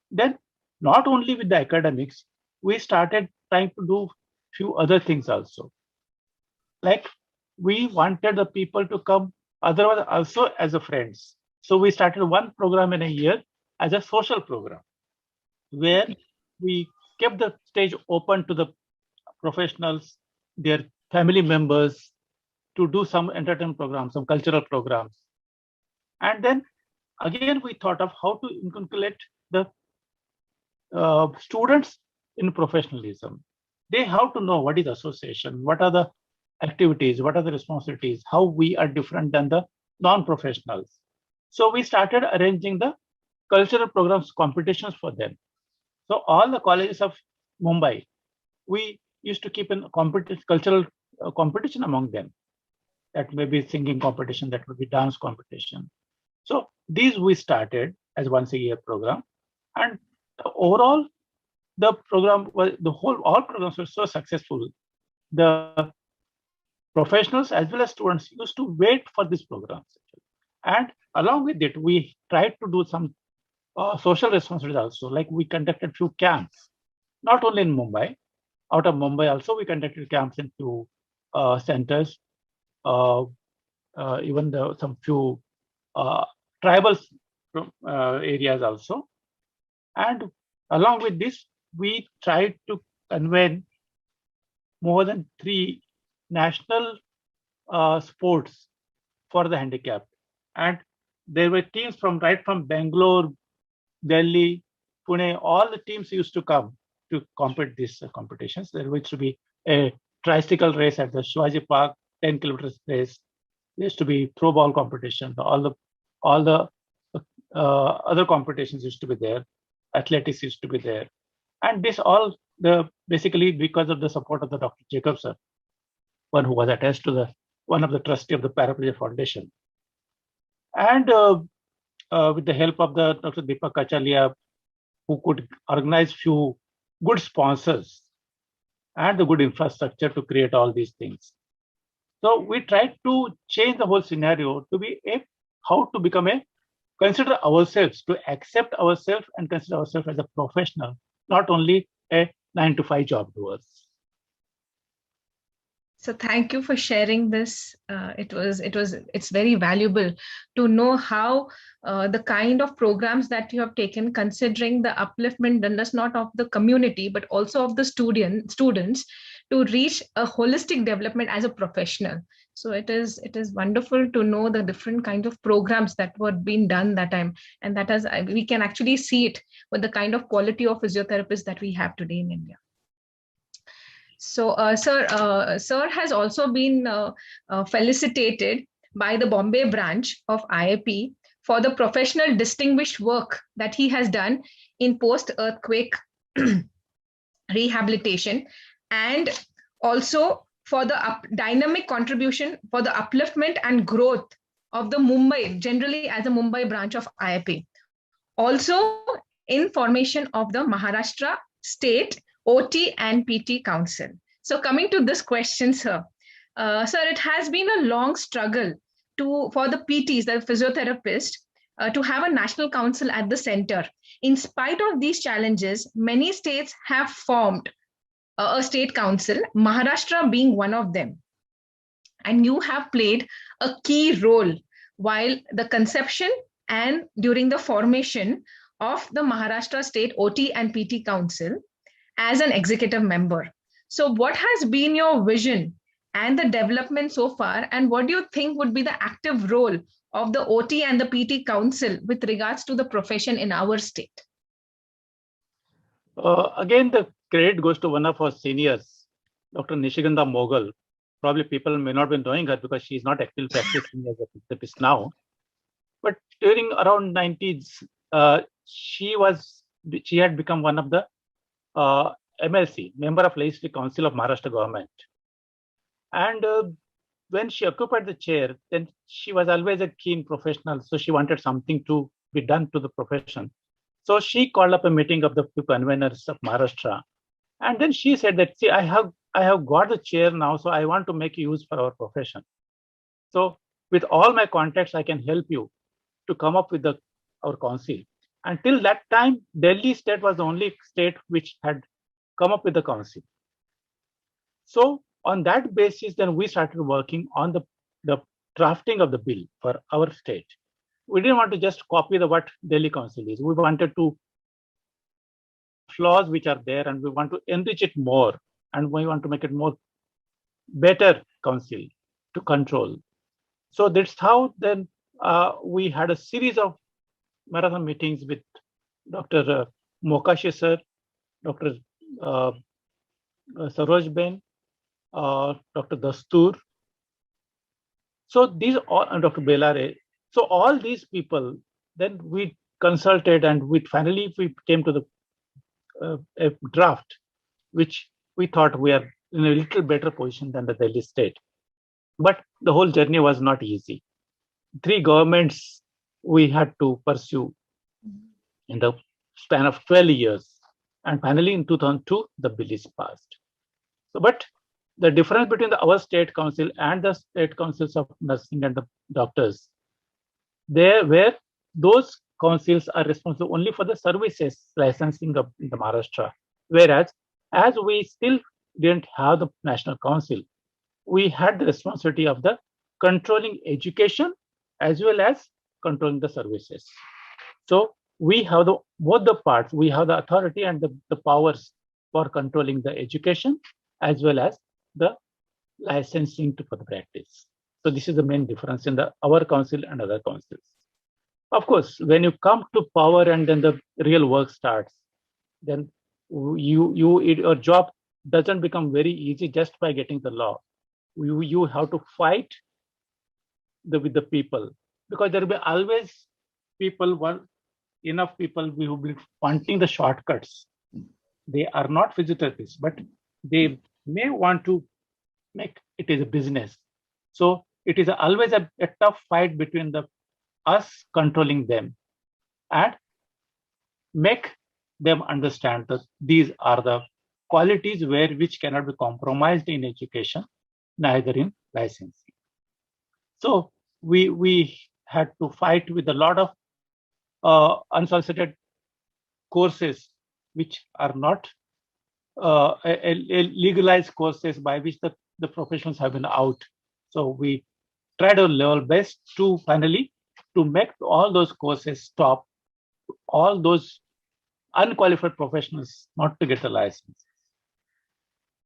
Then not only with the academics, we started trying to do few other things also. Like we wanted the people to come otherwise also as a friends. So we started one program in a year as a social program, where we kept the stage open to the professionals, their family members, to do some entertainment programs, some cultural programs. And then again, we thought of how to inculcate the students in professionalism. They have to know what is association, what are the activities, what are the responsibilities, how we are different than the non-professionals. So we started arranging the cultural programs competitions for them. So all the colleges of Mumbai, we used to keep a cultural competition among them. That may be singing competition, that would be dance competition. So these we started as once a year program, and overall the program was all programs were so successful. The professionals as well as students used to wait for these programs, and along with it, we tried to do some social responsibility also. Like we conducted few camps, not only in Mumbai, out of Mumbai also we conducted camps in few centers, even some few tribal areas also. And along with this, we tried to convene more than 3 national sports for the handicapped. And there were teams from right from Bangalore, Delhi, Pune, all the teams used to come to compete these competitions. There used to be a tricycle race at the Shivaji Park, 10 kilometers race. There used to be throw ball competition. All the other competitions used to be there. Athletics used to be there. And this all basically because of the support of the Dr. Jacob sir, one who was attached to one of the trustee of the Paraplegia Foundation. And with the help of the Dr. Deepak Kachalia, who could organize few good sponsors and the good infrastructure to create all these things. So we tried to change the whole scenario to be how to consider ourselves, to accept ourselves and consider ourselves as a professional, not only a 9-to-5 job doers. So thank you for sharing this. It's very valuable to know how the kind of programs that you have taken, considering the upliftment not of the community, but also of the students to reach a holistic development as a professional. So it is wonderful to know the different kinds of programs that were being done that time. And we can actually see it with the kind of quality of physiotherapists that we have today in India. So, sir has also been felicitated by the Bombay branch of IIP for the professional distinguished work that he has done in post-earthquake rehabilitation, and also for the dynamic contribution for the upliftment and growth of the Mumbai, generally as a Mumbai branch of IIP. Also in formation of the Maharashtra State OT and PT Council. So coming to this question, sir, it has been a long struggle for the PTs, the physiotherapists, to have a national council at the center. In spite of these challenges, many states have formed a state council, Maharashtra being one of them. And you have played a key role while the conception and during the formation of the Maharashtra State OT and PT Council as an executive member. So what has been your vision and the development so far, and what do you think would be the active role of the OT and the PT Council with regards to the profession in our state? Again, the credit goes to one of our seniors, Dr. Nishigandha Mogal. Probably people may not be knowing her because she is not actually practicing as a physiotherapist now. But during around 90s, she had become one of the MLC, Member of Legislative Council of Maharashtra government. And when she occupied the chair, then she was always a keen professional. So she wanted something to be done to the profession. So she called up a meeting of the conveners of Maharashtra. And then she said that, see, I have got the chair now, so I want to make use for our profession. So with all my contacts, I can help you to come up with our council. Until that time, Delhi state was the only state which had come up with the council. So on that basis, then we started working on the drafting of the bill for our state. We didn't want to just copy what Delhi council is. We wanted to flaws which are there, and we want to enrich it more, and we want to make it more better council to control. So that's how then we had a series of marathon meetings with Dr. Mokashi sir, Dr. Saroj Ben, Dr. Dastur. So these all, and Dr. Belare. So all these people, then we consulted, and we came to a draft, which we thought we are in a little better position than the Delhi state. But the whole journey was not easy. 3 governments we had to pursue in the span of 12 years. And finally, in 2002, the bill is passed. So, but the difference between our state council and the state councils of nursing and the doctors, where those councils are responsible only for the services licensing of the Maharashtra. Whereas, as we still didn't have the national council, we had the responsibility of the controlling education as well as controlling the services. So we have both the parts. We have the authority and the powers for controlling the education as well as the licensing for the practice. So this is the main difference in our council and other councils. Of course, when you come to power and then the real work starts, then your job doesn't become very easy just by getting the law. You have to fight with the people, because there will be always enough people who will be wanting the shortcuts. They are not physiotherapists, but they may want to make it as a business. So it is always a tough fight between us controlling them and make them understand that these are the qualities which cannot be compromised in education, neither in licensing. So we had to fight with a lot of unsolicited courses which are not legalized courses by which the professionals have been out. So we tried our level best to finally to make all those courses stop, all those unqualified professionals not to get a license.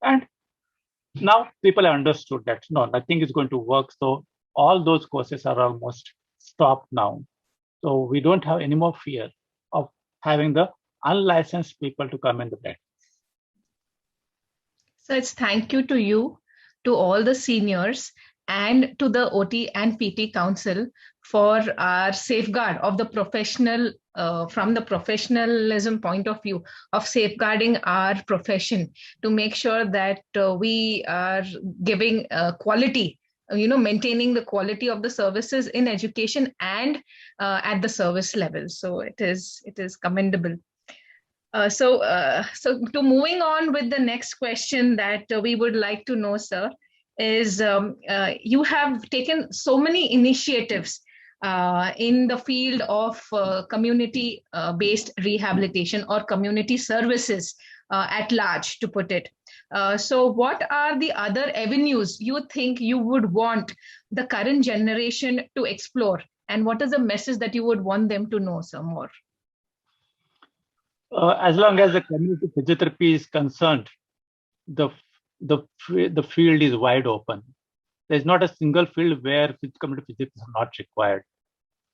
And now people have understood that no, nothing is going to work. So all those courses are almost stopped now. So we don't have any more fear of having the unlicensed people to come in the practice. So it's thank you to you, to all the seniors, and to the OT and PT Council for our safeguard of the professional, from the professionalism point of view of safeguarding our profession, to make sure that we are giving quality, maintaining the quality of the services in education and at the service level. So it is commendable. So to moving on with the next question that we would like to know, sir, is you have taken so many initiatives in the field of community-based rehabilitation or community services at large, to put it. So what are the other avenues you think you would want the current generation to explore? And what is the message that you would want them to know, sir, more? As long as the community physiotherapy is concerned, the field is wide open. There's not a single field where community physiotherapists are not required.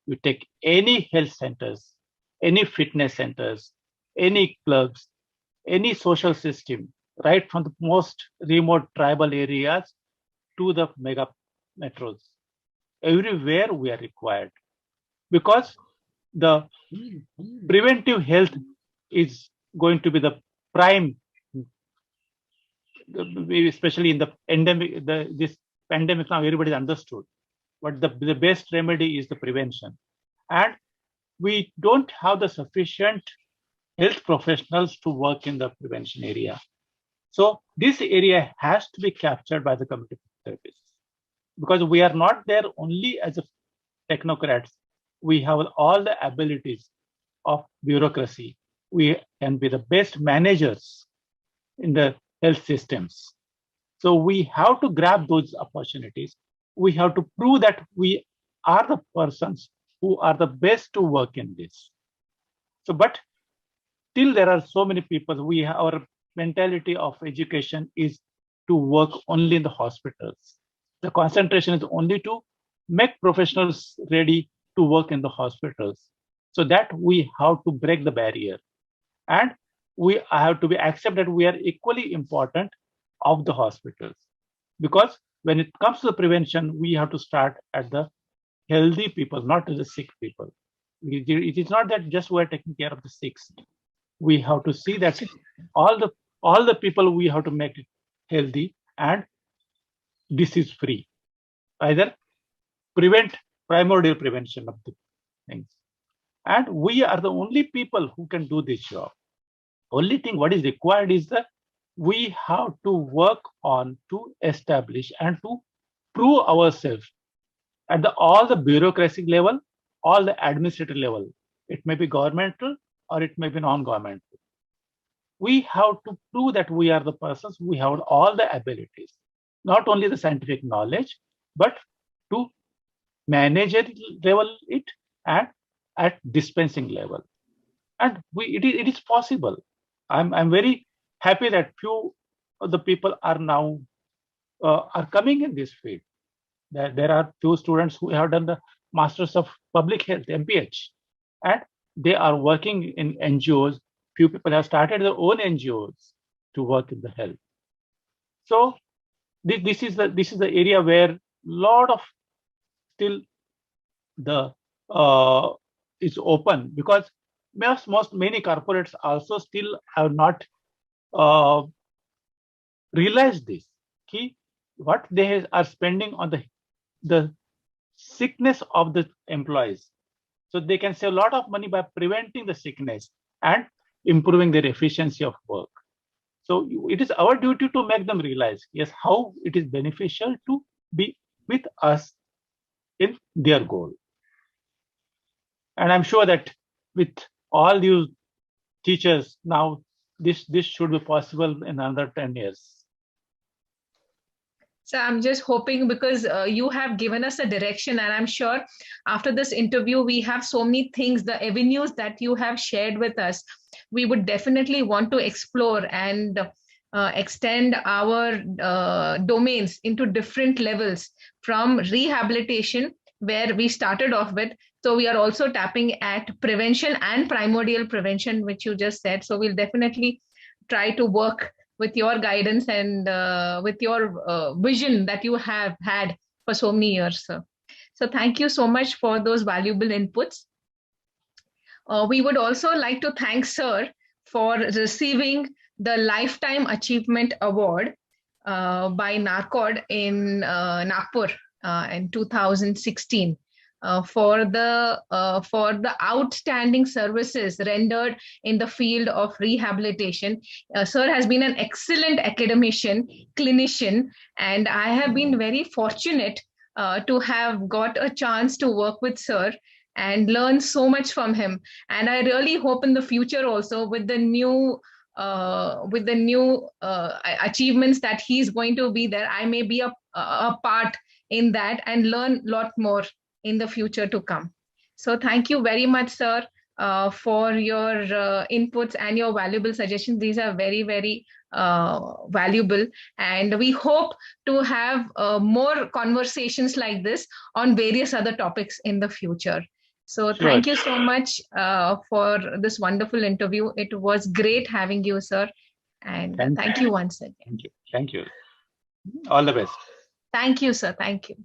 You take any health centers, any fitness centers, any clubs, any social system, right from the most remote tribal areas to the mega metros. Everywhere we are required because the preventive health is going to be the prime, especially in the endemic, this pandemic now everybody understood. But the best remedy is the prevention. And we don't have the sufficient health professionals to work in the prevention area. So this area has to be captured by the community therapists because we are not there only as a technocrats. We have all the abilities of bureaucracy. We can be the best managers in the health systems. So we have to grab those opportunities. We have to prove that we are the persons who are the best to work in this. So, but still there are so many people, our mentality of education is to work only in the hospitals. The concentration is only to make professionals ready to work in the hospitals. So that we have to break the barrier. And we have to be accept that we are equally important of the hospitals. Because when it comes to the prevention, we have to start at the healthy people, not to the sick people. It is not that just we are taking care of the sick. We have to see that all the people we have to make it healthy and disease free. Either primordial prevention of the things. And we are the only people who can do this job. Only thing what is required is that we have to work on to establish and to prove ourselves at all the bureaucratic level, all the administrative level. It may be governmental or it may be non-governmental. We have to prove that we are the persons, we have all the abilities, not only the scientific knowledge, but to manage level it and at dispensing level. And it is possible. I'm very happy that few of the people are now are coming in this field. There are few students who have done the Masters of Public Health, MPH, and they are working in NGOs. Few people have started their own NGOs to work in the health. So this is the area where lot of still the is open because many corporates also still have not realized this. What they are spending on the sickness of the employees. So they can save a lot of money by preventing the sickness and improving their efficiency of work. So it is our duty to make them realize, yes, how it is beneficial to be with us in their goal. And I'm sure that with all you teachers now, this should be possible in another 10 years. So I'm just hoping because you have given us a direction, and I'm sure after this interview, we have so many things, the avenues that you have shared with us, we would definitely want to explore and extend our domains into different levels from rehabilitation, where we started off with. So we are also tapping at prevention and primordial prevention, which you just said. So we'll definitely try to work with your guidance and with your vision that you have had for so many years, sir. So thank you so much for those valuable inputs. We would also like to thank sir for receiving the Lifetime Achievement Award by NARCOD in Nagpur in 2016. For the outstanding services rendered in the field of rehabilitation. Sir has been an excellent academician, clinician, and I have been very fortunate to have got a chance to work with sir and learn so much from him. And I really hope in the future also with the new achievements that he's going to be there, I may be a part in that and learn a lot more in the future to come. So thank you very much, sir, for your inputs and your valuable suggestions. These are very, very valuable. And we hope to have more conversations like this on various other topics in the future. So Sure. thank you so much for this wonderful interview. It was great having you, sir. And thank you once again. Thank you. All the best. Thank you, sir. Thank you.